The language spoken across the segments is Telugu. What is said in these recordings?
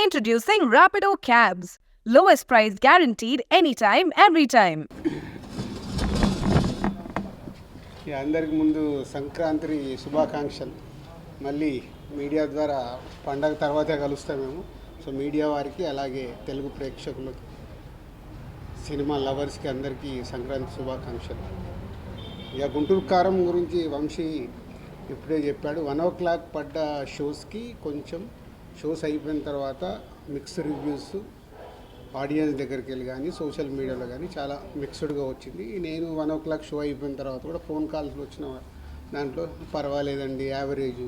Introducing Rapido Cabs. Lowest price guaranteed anytime, every time. అందరికి ముందు సంక్రాంతి శుభాకాంక్షలు. మళ్ళీ మీడియా ద్వారా పండగ తర్వాతే కలుస్తాం మేము. సో మీడియా వారికి అలాగే తెలుగు ప్రేక్షకులకు సినిమా లవర్స్కి అందరికీ సంక్రాంతి శుభాకాంక్షలు. ఇక గుంటూరు కారం గురించి వంశీ ఇప్పుడే చెప్పాడు. 1 o'clock పడ్డ షోస్కి కొంచెం షోస్ అయిపోయిన తర్వాత మిక్స్డ్ రివ్యూస్ ఆడియన్స్ దగ్గరికి వెళ్ళి కానీ సోషల్ మీడియాలో కానీ చాలా మిక్స్డ్గా వచ్చింది. నేను 1 o'clock షో అయిపోయిన తర్వాత కూడా ఫోన్ కాల్స్ వచ్చిన దాంట్లో పర్వాలేదండి, యావరేజ్,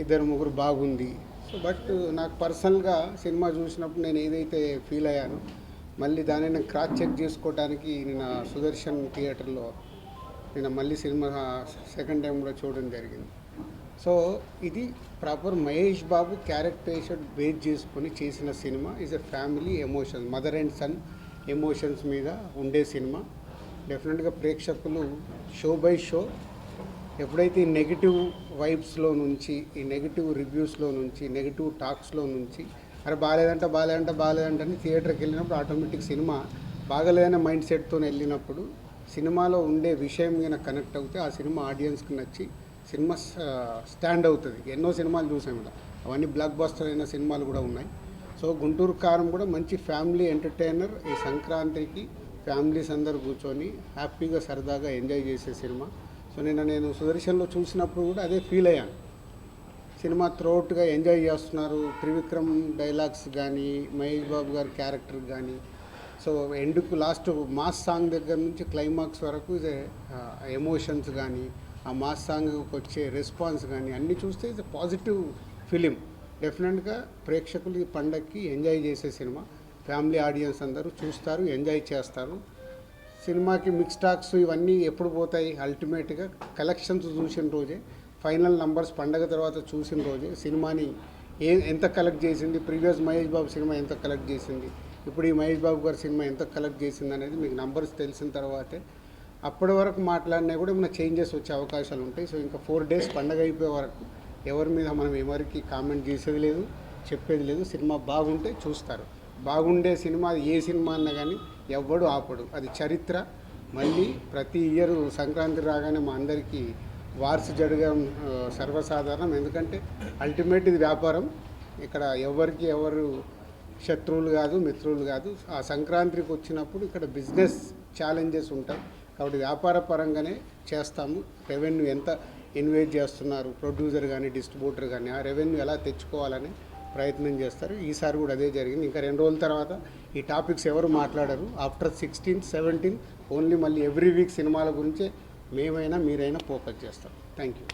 2-3 బాగుంది. సో బట్ నాకు పర్సనల్గా సినిమా చూసినప్పుడు నేను ఏదైతే ఫీల్ అయ్యానో మళ్ళీ దాన్ని నేను క్రాస్ చెక్ చేసుకోవడానికి నిన్న సుదర్శన్ థియేటర్లో నిన్న మళ్ళీ సినిమా సెకండ్ టైం కూడా చూడడం జరిగింది. సో ఇది proper Mahesh Babu characterisation base చేసుకొని చేసిన సినిమా. Is a family emotions, mother and son emotions మీద ఉండే సినిమా. డెఫినెట్గా ప్రేక్షకులు షో బై షో ఎప్పుడైతే ఈ నెగిటివ్ వైబ్స్లో నుంచి, ఈ నెగిటివ్ రివ్యూస్లో నుంచి, నెగిటివ్ టాక్స్లో నుంచి అరే బాగాలేదంటే అని థియేటర్కి వెళ్ళినప్పుడు ఆటోమేటిక్ సినిమా బాగలేదనే మైండ్ సెట్తో వెళ్ళినప్పుడు సినిమాలో ఉండే విషయం మీద కనెక్ట్ అవుతే ఆ సినిమా ఆడియన్స్కి నచ్చి సినిమా స్టాండ్ అవుతుంది. ఎన్నో సినిమాలు చూసాం కదా, అవన్నీ బ్లాక్ బస్టర్ అయిన సినిమాలు కూడా ఉన్నాయి. సో గుంటూరు కారం కూడా మంచి ఫ్యామిలీ ఎంటర్టైనర్. ఈ సంక్రాంతికి ఫ్యామిలీస్ అందరూ కూర్చొని హ్యాపీగా సరదాగా ఎంజాయ్ చేసే సినిమా. సో నేను సుదర్శన్లో చూసినప్పుడు కూడా అదే ఫీల్ అయ్యాను. సినిమా త్రోట్గా ఎంజాయ్ చేస్తున్నారు. త్రివిక్రమ్ డైలాగ్స్ కానీ, మహేష్ బాబు గారి క్యారెక్టర్ కానీ, సో ఎండుకు లాస్ట్ మాస్ సాంగ్ దగ్గర నుంచి క్లైమాక్స్ వరకు ఇదే ఎమోషన్స్ కానీ, ఆ మాస్ సాంగ్కి వచ్చే రెస్పాన్స్ కానీ అన్నీ చూస్తే ఇది పాజిటివ్ ఫిలిం. డెఫినెట్గా ప్రేక్షకులు ఈ పండగకి ఎంజాయ్ చేసే సినిమా. ఫ్యామిలీ ఆడియన్స్ అందరూ చూస్తారు, ఎంజాయ్ చేస్తారు. సినిమాకి మిక్స్ టాక్స్ ఇవన్నీ ఎప్పుడు పోతాయి? అల్టిమేట్గా కలెక్షన్స్ చూసిన రోజే, ఫైనల్ నంబర్స్ పండగ తర్వాత చూసిన రోజే సినిమాని ఎంత కలెక్ట్ చేసింది, ప్రీవియస్ మహేష్ బాబు సినిమా ఎంత కలెక్ట్ చేసింది, ఇప్పుడు ఈ మహేష్ బాబు గారి సినిమా ఎంత కలెక్ట్ చేసింది అనేది మీకు నంబర్స్ తెలిసిన తర్వాతే అప్పటి వరకు మాట్లాడినా కూడా ఏమైనా చేంజెస్ వచ్చే అవకాశాలు ఉంటాయి. సో ఇంకా 4 days పండగ అయిపోయే వరకు ఎవరి మీద మనం ఎవరికి కామెంట్ చేసేది లేదు, చెప్పేది లేదు. సినిమా బాగుంటే చూస్తారు. బాగుండే సినిమా ఏ సినిమా అన్నా కానీ ఎవ్వడు ఆపడు, అది చరిత్ర. మళ్ళీ ప్రతి ఇయర్ సంక్రాంతి రాగానే మా అందరికీ వార్స్ జరగడం సర్వసాధారణం. ఎందుకంటే అల్టిమేట్ ఇది వ్యాపారం. ఇక్కడ ఎవరు శత్రువులు కాదు, మిత్రులు కాదు. ఆ సంక్రాంతికి వచ్చినప్పుడు ఇక్కడ బిజినెస్ ఛాలెంజెస్ ఉంటాయి కాబట్టి వ్యాపార పరంగానే చేస్తాము. రెవెన్యూ ఎంత ఇన్వెస్ట్ చేస్తున్నారు ప్రొడ్యూసర్ కానీ డిస్ట్రిబ్యూటర్ కానీ, ఆ రెవెన్యూ ఎలా తెచ్చుకోవాలని ప్రయత్నం చేస్తారు. ఈసారి కూడా అదే జరిగింది. ఇంకా 2 రోజుల తర్వాత ఈ టాపిక్స్ ఎవరు మాట్లాడరు. ఆఫ్టర్ 16, 17 ఓన్లీ మళ్ళీ ఎవ్రీ వీక్ సినిమాల గురించే మేమైనా మీరైనా ఫోకస్ చేస్తాం. Thank you.